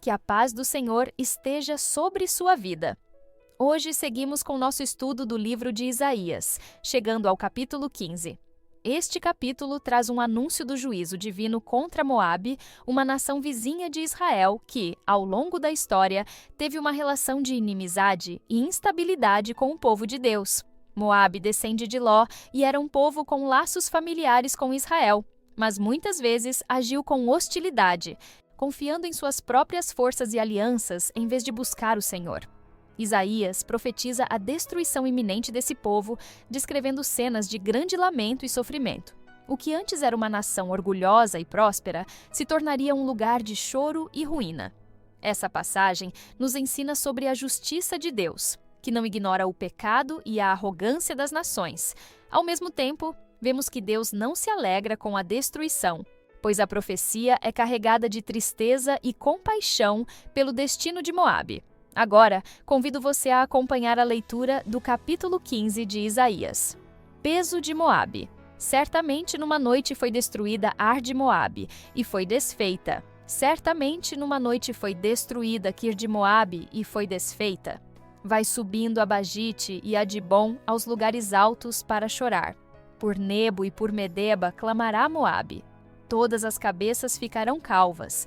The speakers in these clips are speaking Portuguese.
Que a paz do Senhor esteja sobre sua vida. Hoje seguimos com nosso estudo do livro de Isaías, chegando ao capítulo 15. Este capítulo traz um anúncio do juízo divino contra Moabe, uma nação vizinha de Israel que, ao longo da história, teve uma relação de inimizade e instabilidade com o povo de Deus. Moabe descende de Ló e era um povo com laços familiares com Israel, mas muitas vezes agiu com hostilidade, confiando em suas próprias forças e alianças em vez de buscar o Senhor. Isaías profetiza a destruição iminente desse povo, descrevendo cenas de grande lamento e sofrimento. O que antes era uma nação orgulhosa e próspera, se tornaria um lugar de choro e ruína. Essa passagem nos ensina sobre a justiça de Deus, que não ignora o pecado e a arrogância das nações. Ao mesmo tempo, vemos que Deus não se alegra com a destruição, pois a profecia é carregada de tristeza e compaixão pelo destino de Moabe. Agora, convido você a acompanhar a leitura do capítulo 15 de Isaías. Peso de Moabe. Certamente numa noite foi destruída Ar de Moabe, e foi desfeita. Certamente numa noite foi destruída Kir de Moabe, e foi desfeita. Vai subindo a Bagite e a Dibom aos lugares altos para chorar. Por Nebo e por Medeba clamará Moabe. Todas as cabeças ficarão calvas,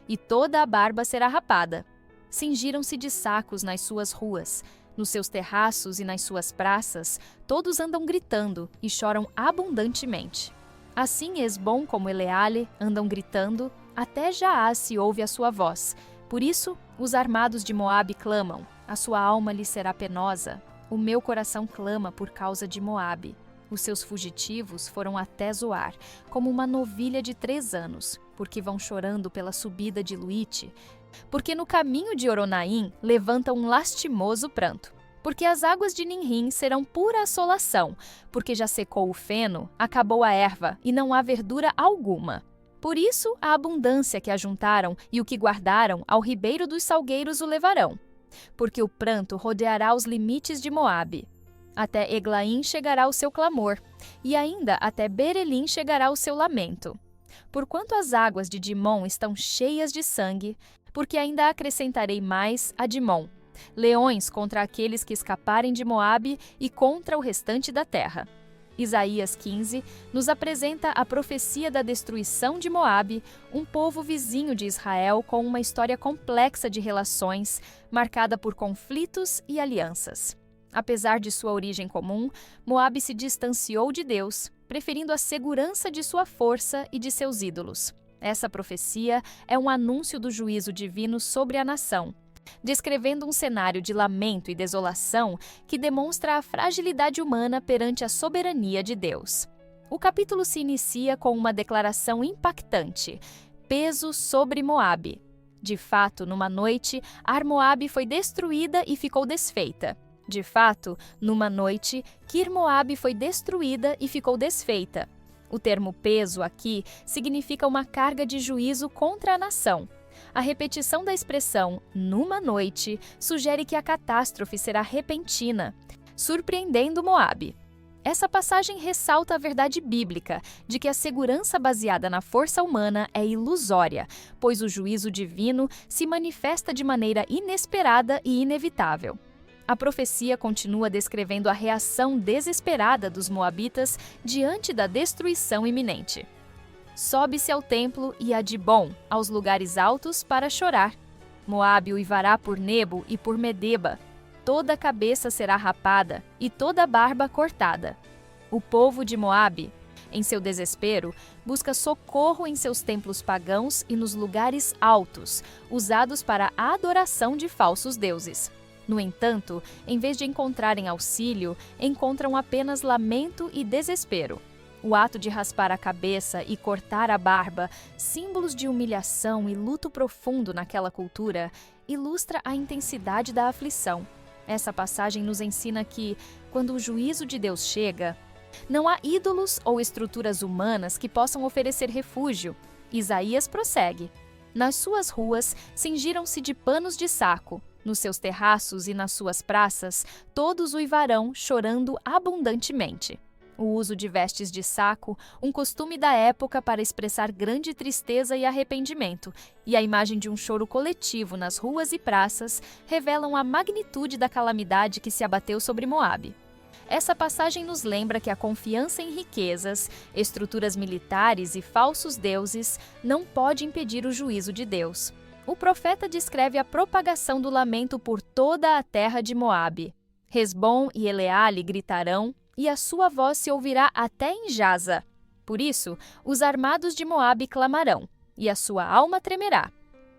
e toda a barba será rapada. Cingiram-se de sacos nas suas ruas, nos seus terraços e nas suas praças, todos andam gritando e choram abundantemente. Assim Esbom como Eleale andam gritando, até Jaaz se ouve a sua voz. Por isso, os armados de Moabe clamam, a sua alma lhe será penosa. O meu coração clama por causa de Moabe. Os seus fugitivos foram até Zoar, como uma novilha de 3 anos, porque vão chorando pela subida de Luite, porque no caminho de Oronaim levanta um lastimoso pranto, porque as águas de Ninrim serão pura assolação, porque já secou o feno, acabou a erva e não há verdura alguma. Por isso a abundância que ajuntaram e o que guardaram ao ribeiro dos salgueiros o levarão, porque o pranto rodeará os limites de Moabe. Até Eglaim chegará o seu clamor, e ainda até Berelim chegará o seu lamento. Porquanto as águas de Dimom estão cheias de sangue, porque ainda acrescentarei mais a Dimom, leões contra aqueles que escaparem de Moabe e contra o restante da terra. Isaías 15 nos apresenta a profecia da destruição de Moabe, um povo vizinho de Israel com uma história complexa de relações, marcada por conflitos e alianças. Apesar de sua origem comum, Moabe se distanciou de Deus, preferindo a segurança de sua força e de seus ídolos. Essa profecia é um anúncio do juízo divino sobre a nação, descrevendo um cenário de lamento e desolação que demonstra a fragilidade humana perante a soberania de Deus. O capítulo se inicia com uma declaração impactante: peso sobre Moabe. De fato, numa noite, Ar Moabe foi destruída e ficou desfeita. De fato, numa noite, Kir Moabe foi destruída e ficou desfeita. O termo peso aqui significa uma carga de juízo contra a nação. A repetição da expressão numa noite sugere que a catástrofe será repentina, surpreendendo Moabe. Essa passagem ressalta a verdade bíblica de que a segurança baseada na força humana é ilusória, pois o juízo divino se manifesta de maneira inesperada e inevitável. A profecia continua descrevendo a reação desesperada dos moabitas diante da destruição iminente. Sobe-se ao templo e a Dibom, aos lugares altos, para chorar. Moabe uivará por Nebo e por Medeba. Toda a cabeça será rapada e toda a barba cortada. O povo de Moabe, em seu desespero, busca socorro em seus templos pagãos e nos lugares altos, usados para a adoração de falsos deuses. No entanto, em vez de encontrarem auxílio, encontram apenas lamento e desespero. O ato de raspar a cabeça e cortar a barba, símbolos de humilhação e luto profundo naquela cultura, ilustra a intensidade da aflição. Essa passagem nos ensina que, quando o juízo de Deus chega, não há ídolos ou estruturas humanas que possam oferecer refúgio. Isaías prossegue: nas suas ruas cingiram-se de panos de saco. Nos seus terraços e nas suas praças, todos uivarão, chorando abundantemente. O uso de vestes de saco, um costume da época para expressar grande tristeza e arrependimento, e a imagem de um choro coletivo nas ruas e praças revelam a magnitude da calamidade que se abateu sobre Moabe. Essa passagem nos lembra que a confiança em riquezas, estruturas militares e falsos deuses não pode impedir o juízo de Deus. O profeta descreve a propagação do lamento por toda a terra de Moabe. Hesbom e Eleale gritarão, e a sua voz se ouvirá até em Jaza. Por isso, os armados de Moabe clamarão, e a sua alma tremerá.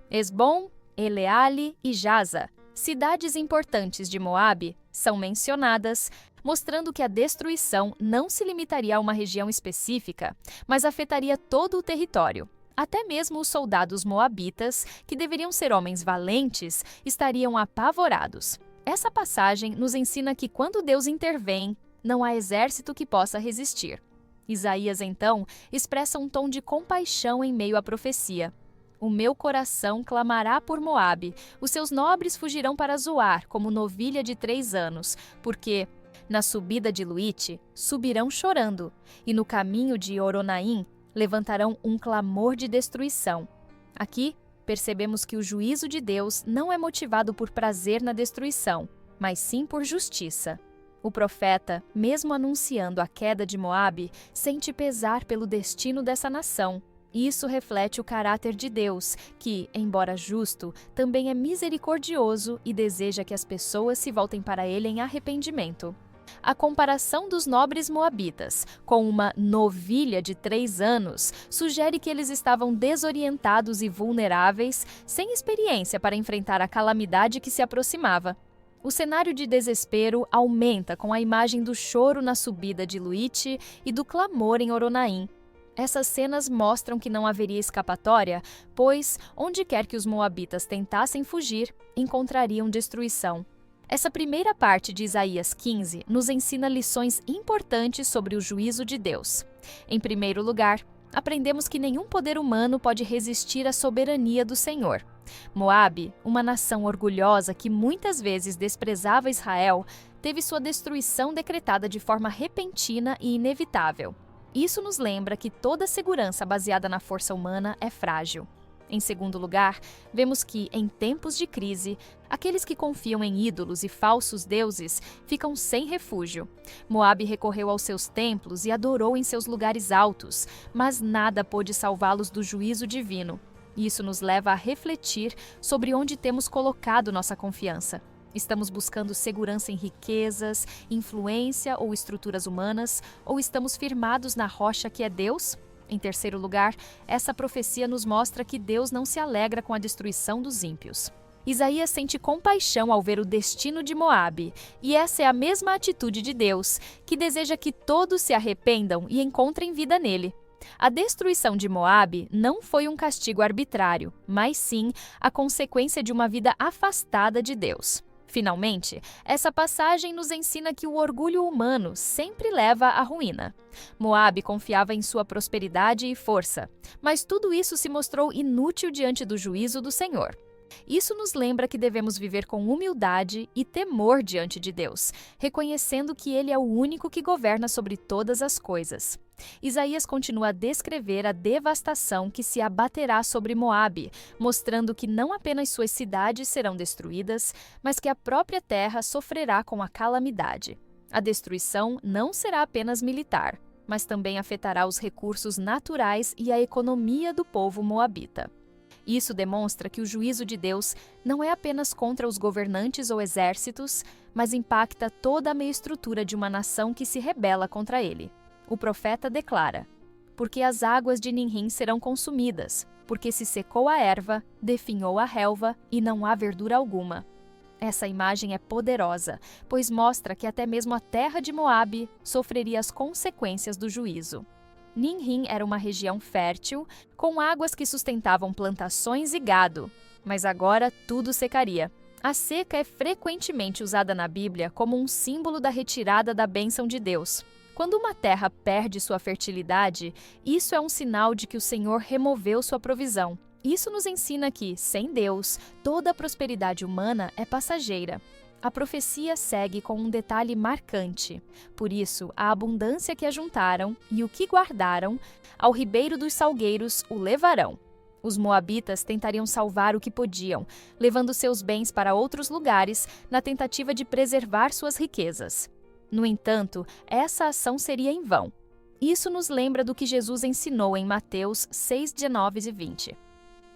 Hesbom, Eleale e Jaza, cidades importantes de Moabe, são mencionadas, mostrando que a destruição não se limitaria a uma região específica, mas afetaria todo o território. Até mesmo os soldados moabitas, que deveriam ser homens valentes, estariam apavorados. Essa passagem nos ensina que quando Deus intervém, não há exército que possa resistir. Isaías, então, expressa um tom de compaixão em meio à profecia. O meu coração clamará por Moabe, os seus nobres fugirão para Zoar, como novilha de 3 anos, porque, na subida de Luite, subirão chorando, e no caminho de Horonaim, levantarão um clamor de destruição. Aqui, percebemos que o juízo de Deus não é motivado por prazer na destruição, mas sim por justiça. O profeta, mesmo anunciando a queda de Moabe, sente pesar pelo destino dessa nação. Isso reflete o caráter de Deus, que, embora justo, também é misericordioso e deseja que as pessoas se voltem para ele em arrependimento. A comparação dos nobres moabitas com uma novilha de 3 anos sugere que eles estavam desorientados e vulneráveis, sem experiência para enfrentar a calamidade que se aproximava. O cenário de desespero aumenta com a imagem do choro na subida de Luite e do clamor em Horonaim. Essas cenas mostram que não haveria escapatória, pois, onde quer que os moabitas tentassem fugir, encontrariam destruição. Essa primeira parte de Isaías 15 nos ensina lições importantes sobre o juízo de Deus. Em primeiro lugar, aprendemos que nenhum poder humano pode resistir à soberania do Senhor. Moabe, uma nação orgulhosa que muitas vezes desprezava Israel, teve sua destruição decretada de forma repentina e inevitável. Isso nos lembra que toda segurança baseada na força humana é frágil. Em segundo lugar, vemos que, em tempos de crise, aqueles que confiam em ídolos e falsos deuses ficam sem refúgio. Moabe recorreu aos seus templos e adorou em seus lugares altos, mas nada pôde salvá-los do juízo divino. Isso nos leva a refletir sobre onde temos colocado nossa confiança. Estamos buscando segurança em riquezas, influência ou estruturas humanas, ou estamos firmados na rocha que é Deus? Em terceiro lugar, essa profecia nos mostra que Deus não se alegra com a destruição dos ímpios. Isaías sente compaixão ao ver o destino de Moabe, e essa é a mesma atitude de Deus, que deseja que todos se arrependam e encontrem vida nele. A destruição de Moabe não foi um castigo arbitrário, mas sim a consequência de uma vida afastada de Deus. Finalmente, essa passagem nos ensina que o orgulho humano sempre leva à ruína. Moabe confiava em sua prosperidade e força, mas tudo isso se mostrou inútil diante do juízo do Senhor. Isso nos lembra que devemos viver com humildade e temor diante de Deus, reconhecendo que Ele é o único que governa sobre todas as coisas. Isaías continua a descrever a devastação que se abaterá sobre Moabe, mostrando que não apenas suas cidades serão destruídas, mas que a própria terra sofrerá com a calamidade. A destruição não será apenas militar, mas também afetará os recursos naturais e a economia do povo moabita. Isso demonstra que o juízo de Deus não é apenas contra os governantes ou exércitos, mas impacta toda a meia estrutura de uma nação que se rebela contra ele. O profeta declara: porque as águas de Ninrim serão consumidas, porque se secou a erva, definhou a relva e não há verdura alguma. Essa imagem é poderosa, pois mostra que até mesmo a terra de Moabe sofreria as consequências do juízo. Ninrim era uma região fértil, com águas que sustentavam plantações e gado, mas agora tudo secaria. A seca é frequentemente usada na Bíblia como um símbolo da retirada da bênção de Deus. Quando uma terra perde sua fertilidade, isso é um sinal de que o Senhor removeu sua provisão. Isso nos ensina que, sem Deus, toda a prosperidade humana é passageira. A profecia segue com um detalhe marcante. Por isso, a abundância que ajuntaram e o que guardaram, ao ribeiro dos salgueiros o levarão. Os moabitas tentariam salvar o que podiam, levando seus bens para outros lugares na tentativa de preservar suas riquezas. No entanto, essa ação seria em vão. Isso nos lembra do que Jesus ensinou em Mateus 6:19 e 20.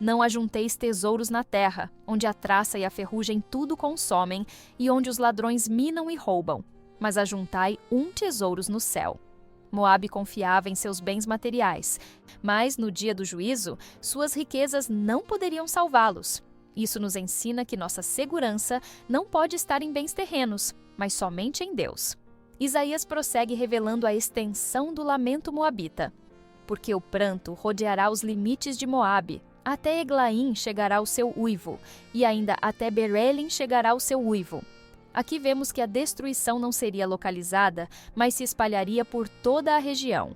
Não ajunteis tesouros na terra, onde a traça e a ferrugem tudo consomem e onde os ladrões minam e roubam, mas ajuntai tesouros no céu. Moabe confiava em seus bens materiais, mas no dia do juízo, suas riquezas não poderiam salvá-los. Isso nos ensina que nossa segurança não pode estar em bens terrenos, mas somente em Deus. Isaías prossegue revelando a extensão do lamento moabita. Porque o pranto rodeará os limites de Moabe, até Eglaim chegará o seu uivo, e ainda até Berelim chegará o seu uivo. Aqui vemos que a destruição não seria localizada, mas se espalharia por toda a região.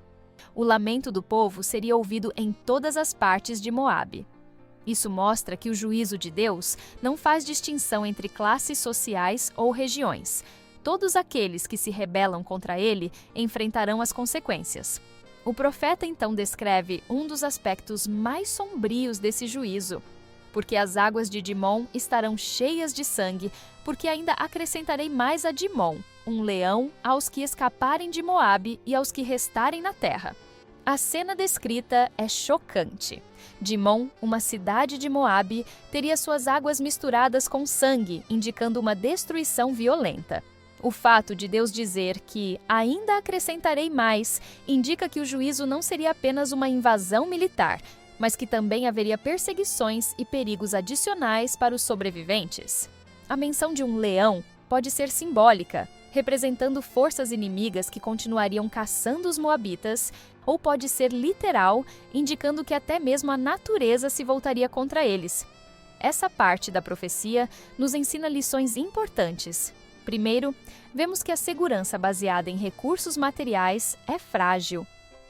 O lamento do povo seria ouvido em todas as partes de Moabe. Isso mostra que o juízo de Deus não faz distinção entre classes sociais ou regiões. Todos aqueles que se rebelam contra ele enfrentarão as consequências. O profeta então descreve um dos aspectos mais sombrios desse juízo. Porque as águas de Dimon estarão cheias de sangue, porque ainda acrescentarei mais a Dimon, um leão, aos que escaparem de Moabe e aos que restarem na terra. A cena descrita é chocante. Dimon, uma cidade de Moabe, teria suas águas misturadas com sangue, indicando uma destruição violenta. O fato de Deus dizer que ainda acrescentarei mais indica que o juízo não seria apenas uma invasão militar, mas que também haveria perseguições e perigos adicionais para os sobreviventes. A menção de um leão pode ser simbólica, representando forças inimigas que continuariam caçando os moabitas, ou pode ser literal, indicando que até mesmo a natureza se voltaria contra eles. Essa parte da profecia nos ensina lições importantes. Primeiro, vemos que a segurança baseada em recursos materiais é frágil.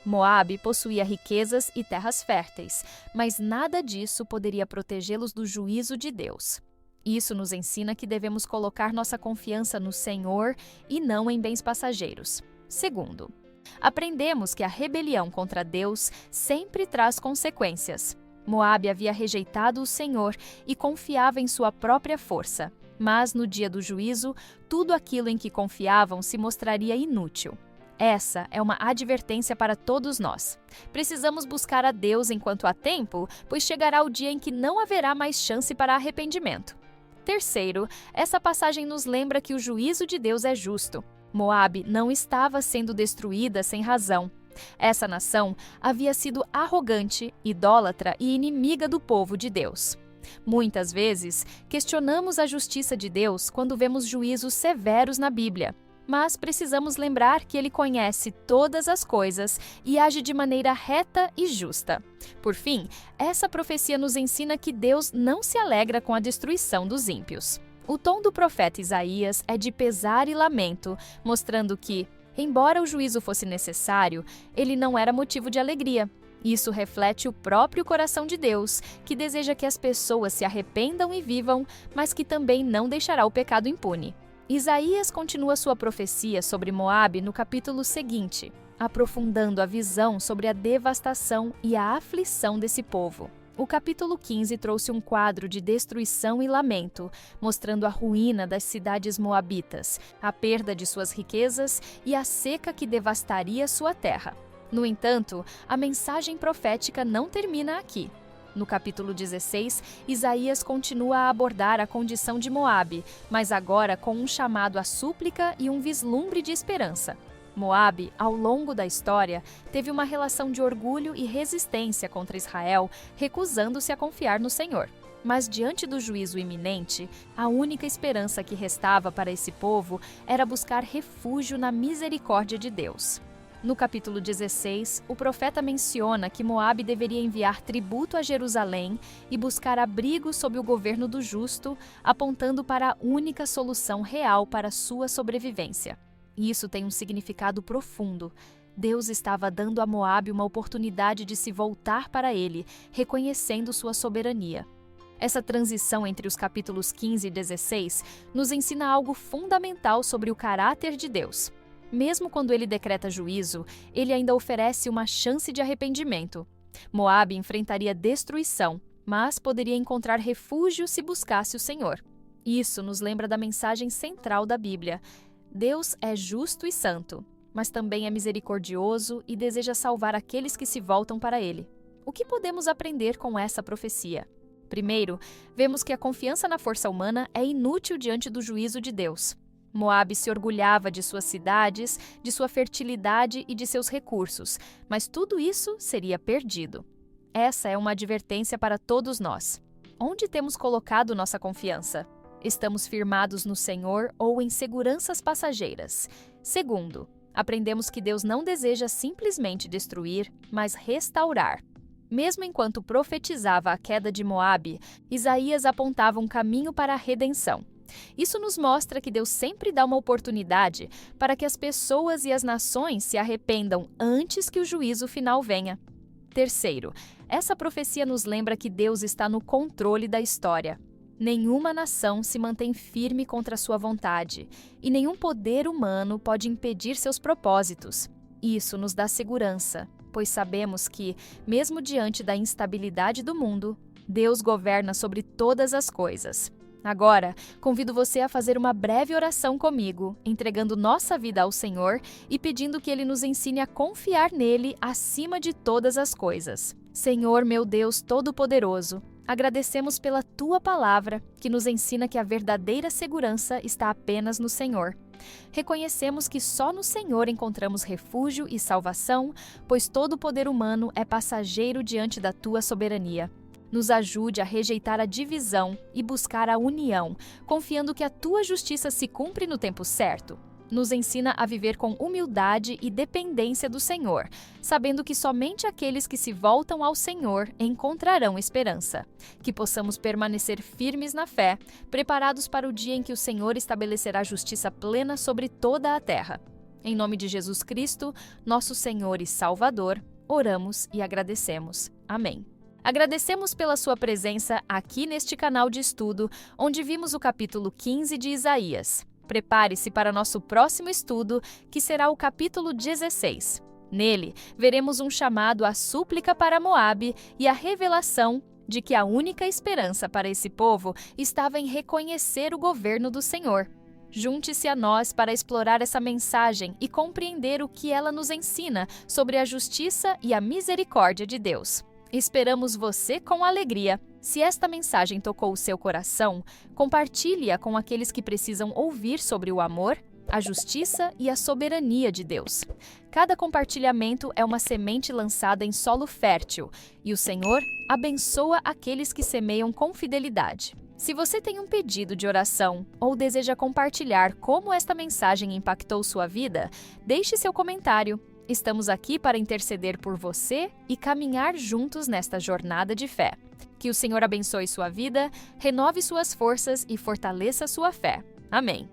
Moabe possuía riquezas e terras férteis, mas nada disso poderia protegê-los do juízo de Deus. Isso nos ensina que devemos colocar nossa confiança no Senhor e não em bens passageiros. Segundo, aprendemos que a rebelião contra Deus sempre traz consequências. Moabe havia rejeitado o Senhor e confiava em sua própria força. Mas no dia do juízo, tudo aquilo em que confiavam se mostraria inútil. Essa é uma advertência para todos nós. Precisamos buscar a Deus enquanto há tempo, pois chegará o dia em que não haverá mais chance para arrependimento. Terceiro, essa passagem nos lembra que o juízo de Deus é justo. Moabe não estava sendo destruída sem razão. Essa nação havia sido arrogante, idólatra e inimiga do povo de Deus. Muitas vezes, questionamos a justiça de Deus quando vemos juízos severos na Bíblia, mas precisamos lembrar que Ele conhece todas as coisas e age de maneira reta e justa. Por fim, essa profecia nos ensina que Deus não se alegra com a destruição dos ímpios. O tom do profeta Isaías é de pesar e lamento, mostrando que, embora o juízo fosse necessário, ele não era motivo de alegria. Isso reflete o próprio coração de Deus, que deseja que as pessoas se arrependam e vivam, mas que também não deixará o pecado impune. Isaías continua sua profecia sobre Moabe no capítulo seguinte, aprofundando a visão sobre a devastação e a aflição desse povo. O capítulo 15 trouxe um quadro de destruição e lamento, mostrando a ruína das cidades moabitas, a perda de suas riquezas e a seca que devastaria sua terra. No entanto, a mensagem profética não termina aqui. No capítulo 16, Isaías continua a abordar a condição de Moabe, mas agora com um chamado à súplica e um vislumbre de esperança. Moabe, ao longo da história, teve uma relação de orgulho e resistência contra Israel, recusando-se a confiar no Senhor. Mas diante do juízo iminente, a única esperança que restava para esse povo era buscar refúgio na misericórdia de Deus. No capítulo 16, o profeta menciona que Moabe deveria enviar tributo a Jerusalém e buscar abrigo sob o governo do justo, apontando para a única solução real para sua sobrevivência. E isso tem um significado profundo. Deus estava dando a Moabe uma oportunidade de se voltar para ele, reconhecendo sua soberania. Essa transição entre os capítulos 15 e 16 nos ensina algo fundamental sobre o caráter de Deus. Mesmo quando ele decreta juízo, ele ainda oferece uma chance de arrependimento. Moabe enfrentaria destruição, mas poderia encontrar refúgio se buscasse o Senhor. Isso nos lembra da mensagem central da Bíblia. Deus é justo e santo, mas também é misericordioso e deseja salvar aqueles que se voltam para ele. O que podemos aprender com essa profecia? Primeiro, vemos que a confiança na força humana é inútil diante do juízo de Deus. Moabe se orgulhava de suas cidades, de sua fertilidade e de seus recursos, mas tudo isso seria perdido. Essa é uma advertência para todos nós. Onde temos colocado nossa confiança? Estamos firmados no Senhor ou em seguranças passageiras? Segundo, aprendemos que Deus não deseja simplesmente destruir, mas restaurar. Mesmo enquanto profetizava a queda de Moabe, Isaías apontava um caminho para a redenção. Isso nos mostra que Deus sempre dá uma oportunidade para que as pessoas e as nações se arrependam antes que o juízo final venha. Terceiro, essa profecia nos lembra que Deus está no controle da história. Nenhuma nação se mantém firme contra sua vontade, e nenhum poder humano pode impedir seus propósitos. Isso nos dá segurança, pois sabemos que, mesmo diante da instabilidade do mundo, Deus governa sobre todas as coisas. Agora, convido você a fazer uma breve oração comigo, entregando nossa vida ao Senhor e pedindo que Ele nos ensine a confiar nele acima de todas as coisas. Senhor, meu Deus Todo-Poderoso, agradecemos pela Tua palavra, que nos ensina que a verdadeira segurança está apenas no Senhor. Reconhecemos que só no Senhor encontramos refúgio e salvação, pois todo o poder humano é passageiro diante da Tua soberania. Nos ajude a rejeitar a divisão e buscar a união, confiando que a Tua justiça se cumpre no tempo certo. Nos ensina a viver com humildade e dependência do Senhor, sabendo que somente aqueles que se voltam ao Senhor encontrarão esperança. Que possamos permanecer firmes na fé, preparados para o dia em que o Senhor estabelecerá justiça plena sobre toda a terra. Em nome de Jesus Cristo, nosso Senhor e Salvador, oramos e agradecemos. Amém. Agradecemos pela sua presença aqui neste canal de estudo, onde vimos o capítulo 15 de Isaías. Prepare-se para nosso próximo estudo, que será o capítulo 16. Nele, veremos um chamado à súplica para Moabe e a revelação de que a única esperança para esse povo estava em reconhecer o governo do Senhor. Junte-se a nós para explorar essa mensagem e compreender o que ela nos ensina sobre a justiça e a misericórdia de Deus. Esperamos você com alegria. Se esta mensagem tocou o seu coração, compartilhe-a com aqueles que precisam ouvir sobre o amor, a justiça e a soberania de Deus. Cada compartilhamento é uma semente lançada em solo fértil, e o Senhor abençoa aqueles que semeiam com fidelidade. Se você tem um pedido de oração ou deseja compartilhar como esta mensagem impactou sua vida, deixe seu comentário. Estamos aqui para interceder por você e caminhar juntos nesta jornada de fé. Que o Senhor abençoe sua vida, renove suas forças e fortaleça sua fé. Amém.